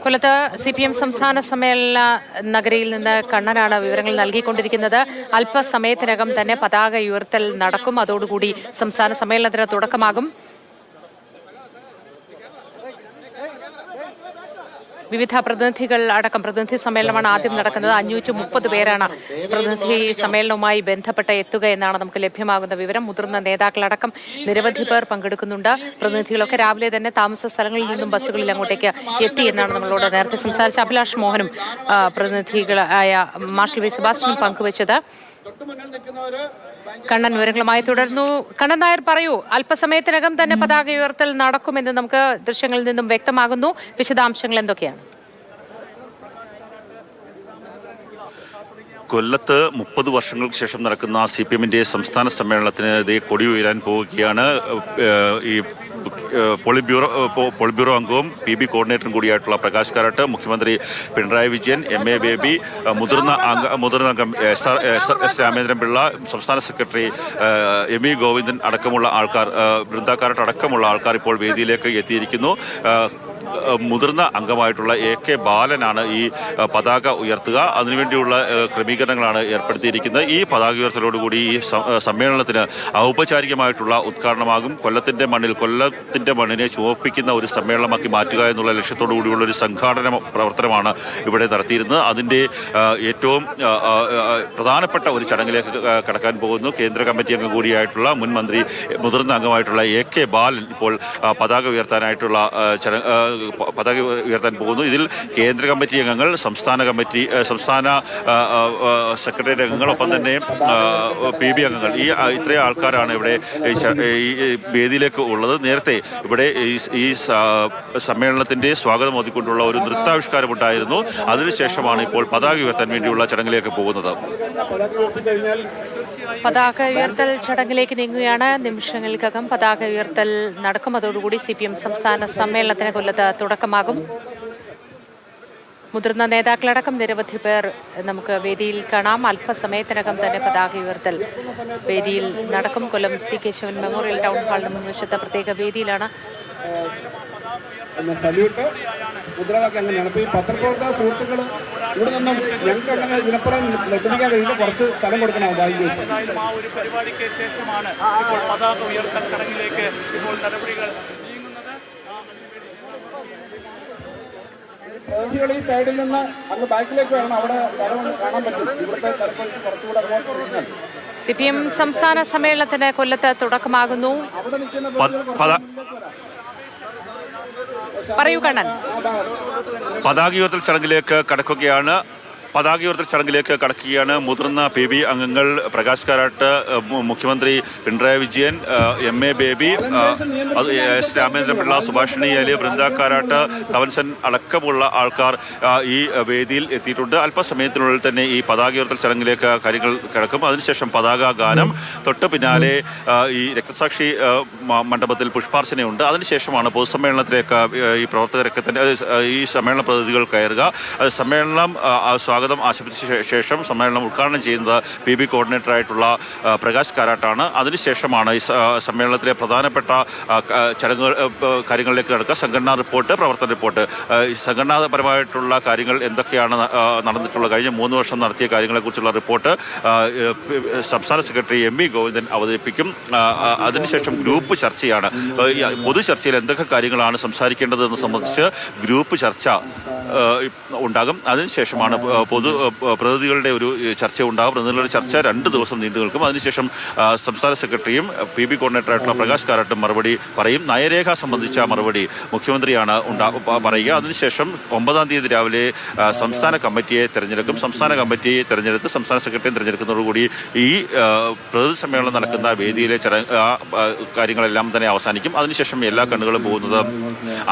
കൊല്ലത്ത് CPM സംസ്ഥാന സമ്മേളന നഗരിയിൽ നിന്ന് കണ്ണനാണ് വിവരങ്ങൾ നൽകിക്കൊണ്ടിരിക്കുന്നത്. അല്പസമയത്തിനകം തന്നെ പതാക ഉയർത്തൽ നടക്കും. അതോടുകൂടി സംസ്ഥാന സമ്മേളനത്തിന് തുടക്കമാകും. വിവിധ പ്രതിനിധികൾ അടക്കം പ്രതിനിധി സമ്മേളനമാണ് ആദ്യം നടക്കുന്നത്. 530 പേരാണ് പ്രതിനിധി സമ്മേളനവുമായി ബന്ധപ്പെട്ട് എത്തുക എന്നാണ് നമുക്ക് ലഭ്യമാകുന്ന വിവരം. മുതിർന്ന നേതാക്കളടക്കം നിരവധി പേർ പങ്കെടുക്കുന്നുണ്ട്. പ്രതിനിധികളൊക്കെ രാവിലെ തന്നെ താമസ സ്ഥലങ്ങളിൽ നിന്നും ബസ്സുകളിൽ അങ്ങോട്ടേക്ക് എത്തി എന്നാണ് നമ്മളോട് നേരത്തെ സംസാരിച്ച അഭിലാഷ് മോഹനും പ്രതിനിധികളായ മാർഷൽ വി സെബാസ്റ്റ്യനും പങ്കുവച്ചത്. കണ്ണൻ വിവരങ്ങളുമായി തുടർന്നു. കണ്ണൻ നായർ പറയൂ, അല്പസമയത്തിനകം തന്നെ പതാക ഉയർത്തൽ നടക്കുമെന്ന് നമുക്ക് ദൃശ്യങ്ങളിൽ നിന്നും വ്യക്തമാകുന്നു. വിശദാംശങ്ങൾ എന്തൊക്കെയാണ്? കൊല്ലത്ത് 30 വർഷങ്ങൾക്ക് ശേഷം നടക്കുന്ന CPM-ന്റെ സംസ്ഥാന സമ്മേളനത്തിന് കൊടി ഉയരാൻ പോവുകയാണ്. ഈ പോളിറ്റ് ബ്യൂറോ അംഗവും PB കോർഡിനേറ്ററും കൂടിയായിട്ടുള്ള പ്രകാശ് കാരാട്ട്, മുഖ്യമന്ത്രി പിണറായി വിജയൻ, MA ബേബി, മുതിർന്ന അംഗം S രാമേന്ദ്രൻപിള്ള, സംസ്ഥാന സെക്രട്ടറി ME ഗോവിന്ദൻ അടക്കമുള്ള ആൾക്കാർ, ബൃന്ദ കാരാട്ട് അടക്കമുള്ള ആൾക്കാർ ഇപ്പോൾ വേദിയിലേക്ക് എത്തിയിരിക്കുന്നു. മുതിർന്ന അംഗമായിട്ടുള്ള AK ബാലനാണ് ഈ പതാക ഉയർത്തുക. അതിനുവേണ്ടിയുള്ള ക്രമീകരണങ്ങളാണ് ഏർപ്പെടുത്തിയിരിക്കുന്നത്. ഈ പതാക ഉയർത്തലോടുകൂടി ഈ സമ്മേളനത്തിന് ഔപചാരികമായിട്ടുള്ള ഉദ്ഘാടനമാകും. കൊല്ലത്തിന്റെ മണ്ണിനെ ചുവപ്പിക്കുന്ന ഒരു സമ്മേളനമാക്കി മാറ്റുക എന്നുള്ള ലക്ഷ്യത്തോടു കൂടിയുള്ള ഒരു സംഘാടന പ്രവർത്തനമാണ് ഇവിടെ നടത്തിയിരുന്നത്. അതിൻ്റെ ഏറ്റവും പ്രധാനപ്പെട്ട ഒരു ചടങ്ങിലേക്ക് കടക്കാൻ പോകുന്നു. കേന്ദ്ര കമ്മിറ്റി അംഗം കൂടിയായിട്ടുള്ള മുൻ മന്ത്രി, മുതിർന്ന അംഗമായിട്ടുള്ള AK ബാലൻ ഇപ്പോൾ പതാക ഉയർത്താനായിട്ടുള്ള പതാക ഉയർത്താൻ പോകുന്നു. ഇതിൽ കേന്ദ്ര കമ്മിറ്റി അംഗങ്ങൾ, സംസ്ഥാന സെക്രട്ടേറിയറ്റ് അംഗങ്ങൾ, ഒപ്പം തന്നെ PB അംഗങ്ങൾ, ഇത്രയും ആൾക്കാരാണ് ഇവിടെ ഈ വേദിയിലേക്ക് ഉള്ളത്. നേരത്തെ ഇവിടെ ഈ സമ്മേളനത്തിന്റെ സ്വാഗതം ഓതിക്കൊണ്ടുള്ള ഒരു നൃത്താവിഷ്കാരം ഉണ്ടായിരുന്നു. അതിനുശേഷമാണ് ഇപ്പോൾ പതാക ഉയർത്താൻ വേണ്ടിയുള്ള ചടങ്ങിലേക്ക് പോകുന്നത്. പതാക ഉയർത്തൽ ചടങ്ങിലേക്ക് നീങ്ങുകയാണ്. നിമിഷങ്ങൾക്കകം പതാക ഉയർത്തൽ നടക്കും. അതോടുകൂടി CPM സംസ്ഥാന സമ്മേളനത്തിന് കൊല്ലത്ത് തുടക്കമാകും. മുതിർന്ന നേതാക്കളടക്കം നിരവധി പേർ നമുക്ക് വേദിയിൽ കാണാം. അല്പസമയത്തിനകം തന്നെ പതാക ഉയർത്തൽ വേദിയിൽ നടക്കും. കൊല്ലം C കേശവൻ മെമ്മോറിയൽ ടൗൺ ഹാളിന് മുൻവശത്തെ പ്രത്യേക വേദിയിലാണ്. മുദ്രാവാക്യം അങ്ങനെയാണ്. അപ്പോൾ ഈ പത്രപ്രവർത്തക സുഹൃത്തുക്കൾ ഇവിടെ നിന്നും ഞങ്ങൾക്ക് അങ്ങനെ ഇതിനപ്പുറം ലഭിക്കാൻ കഴിയില്ല, കുറച്ച് സ്ഥലം കൊടുക്കണം. ആ ഒരു പരിപാടിക്ക് ശേഷമാണ് ഇപ്പോൾ പതാക ഉയർത്തൽ ചടങ്ങിലേക്ക് ഇപ്പോൾ നടപടികൾ നീങ്ങുന്നത്. പ്രതിനിധികൾ ഈ സൈഡിൽ നിന്ന് അങ്ങ് ബാക്കിലേക്ക് വേണം, അവിടെ സ്ഥലം കാണാൻ പറ്റും. ഇവിടുത്തെ സ്ഥലങ്ങൾ കുറച്ചുകൂടെ അങ്ങോട്ട് CPM സംസ്ഥാന സമ്മേളനത്തിന് കൊല്ലത്ത് തുടക്കമാകുന്നു. അവിടെ നിൽക്കുന്ന പറയൂ കണ്ണൻ. പതാക ഉയർത്തൽ ചടങ്ങിലേക്ക് കടക്കുകയാണ്. മുതിർന്ന PB അംഗങ്ങൾ പ്രകാശ് കാരാട്ട്, മുഖ്യമന്ത്രി പിണറായി വിജയൻ, MA ബേബി, S രാമേന്ദ്രൻപിള്ള, സുഭാഷിണി അലി, ബൃന്ദ കാരാട്ട്, കവൻസൻ അടക്കമുള്ള ആൾക്കാർ ഈ വേദിയിൽ എത്തിയിട്ടുണ്ട്. അല്പസമയത്തിനുള്ളിൽ തന്നെ ഈ പതാക ഉയർത്തൽ ചടങ്ങിലേക്ക് കാര്യങ്ങൾ കിടക്കും. അതിനുശേഷം പതാക ഗാനം, തൊട്ട് പിന്നാലെ ഈ രക്തസാക്ഷി മണ്ഡപത്തിൽ പുഷ്പാർച്ചനയുണ്ട്. അതിനുശേഷമാണ് പൊതുസമ്മേളനത്തിലേക്ക് ഈ പ്രവർത്തകരൊക്കെ തന്നെ ഈ സമ്മേളന പ്രതിനിധികൾ കയറുക. സമ്മേളനം സ്വാഗതം ആശംസിച്ച ശേഷം സമ്മേളനം ഉദ്ഘാടനം ചെയ്യുന്നത് PB കോർഡിനേറ്ററായിട്ടുള്ള പ്രകാശ് കാരാട്ടാണ്. അതിനുശേഷമാണ് ഈ സമ്മേളനത്തിലെ പ്രധാനപ്പെട്ട കാര്യങ്ങളിലേക്ക് നടക്കുക. സംഘടനാ റിപ്പോർട്ട്, പ്രവർത്തന റിപ്പോർട്ട്, സംഘടനാപരമായിട്ടുള്ള കാര്യങ്ങൾ എന്തൊക്കെയാണ് നടന്നിട്ടുള്ള കഴിഞ്ഞ 3 വർഷം നടത്തിയ കാര്യങ്ങളെക്കുറിച്ചുള്ള റിപ്പോർട്ട് സംസ്ഥാന സെക്രട്ടറി ME ഗോവിന്ദൻ അവതരിപ്പിക്കും. അതിനുശേഷം ഗ്രൂപ്പ് ചർച്ചയാണ്. പൊതു ചർച്ചയിൽ എന്തൊക്കെ കാര്യങ്ങളാണ് സംസാരിക്കേണ്ടതെന്ന് സംബന്ധിച്ച് ഗ്രൂപ്പ് ചർച്ച ഉണ്ടാകും. അതിനുശേഷമാണ് പ്രതിനിധികളുടെ ഒരു ചർച്ച ഉണ്ടാകും. പ്രതിനിധികളുടെ ചർച്ച 2 ദിവസം നീണ്ടു നിൽക്കും. അതിനുശേഷം സംസ്ഥാന സെക്രട്ടറിയും PB കോർഡിനേറ്ററായിട്ടുള്ള പ്രകാശ് കാരാട്ടും മറുപടി പറയും. നയരേഖ സംബന്ധിച്ച മറുപടി മുഖ്യമന്ത്രിയാണ് പറയുക. അതിനുശേഷം 9-ാം തീയതി രാവിലെ സംസ്ഥാന കമ്മിറ്റിയെ തിരഞ്ഞെടുക്കും. സംസ്ഥാന കമ്മിറ്റിയെ തിരഞ്ഞെടുത്ത് സംസ്ഥാന സെക്രട്ടറിയെ തിരഞ്ഞെടുക്കുന്നതോടുകൂടി ഈ പ്രതിനിധി സമ്മേളനം നടക്കുന്ന വേദിയിലെ കാര്യങ്ങളെല്ലാം തന്നെ അവസാനിക്കും. അതിനുശേഷം എല്ലാ കണ്ണുകളും പോകുന്നത്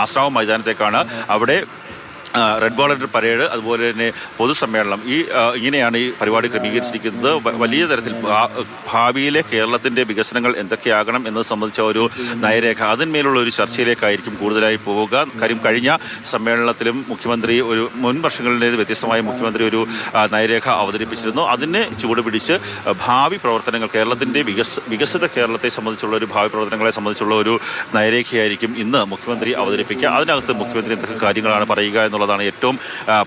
ആശ്രാമം മൈതാനത്തേക്കാണ്. അവിടെ റെഡ് വോളണ്ടിയർ പരേഡ്, അതുപോലെ തന്നെ പൊതുസമ്മേളനം, ഇങ്ങനെയാണ് ഈ പരിപാടി ക്രമീകരിച്ചിരിക്കുന്നത്. വലിയ തരത്തിൽ ഭാവിയിലെ കേരളത്തിൻ്റെ വികസനങ്ങൾ എന്തൊക്കെയാകണം എന്നത് സംബന്ധിച്ച ഒരു നയരേഖ, അതിന്മേലുള്ള ഒരു ചർച്ചയിലേക്കായിരിക്കും കൂടുതലായി പോവുക. കാര്യം കഴിഞ്ഞ സമ്മേളനത്തിലും മുഖ്യമന്ത്രി മുൻ വർഷങ്ങളിലേത് വ്യത്യസ്തമായ മുഖ്യമന്ത്രി ഒരു നയരേഖ അവതരിപ്പിച്ചിരുന്നു. അതിനെ ചുവടുപിടിച്ച് ഭാവി പ്രവർത്തനങ്ങൾ, കേരളത്തിൻ്റെ വികസിത കേരളത്തെ സംബന്ധിച്ചുള്ള ഒരു ഭാവി പ്രവർത്തനങ്ങളെ സംബന്ധിച്ചുള്ള ഒരു നയരേഖയായിരിക്കും ഇന്ന് മുഖ്യമന്ത്രി അവതരിപ്പിക്കുക. അതിനകത്ത് മുഖ്യമന്ത്രി എന്തൊക്കെ കാര്യങ്ങളാണ് പറയുക എന്നുള്ള എന്നുള്ളതാണ് ഏറ്റവും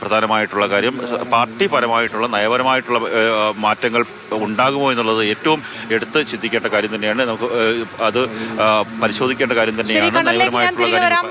പ്രധാനമായിട്ടുള്ള കാര്യം. പാർട്ടിപരമായിട്ടുള്ള നയപരമായിട്ടുള്ള മാറ്റങ്ങൾ ഉണ്ടാകുമോ എന്നുള്ളത് ഏറ്റവും എടുത്ത് ചിന്തിക്കേണ്ട കാര്യം തന്നെയാണ്. നമുക്ക് അത് പരിശോധിക്കേണ്ട കാര്യം തന്നെയാണ്. നയപരമായിട്ടുള്ള കാര്യം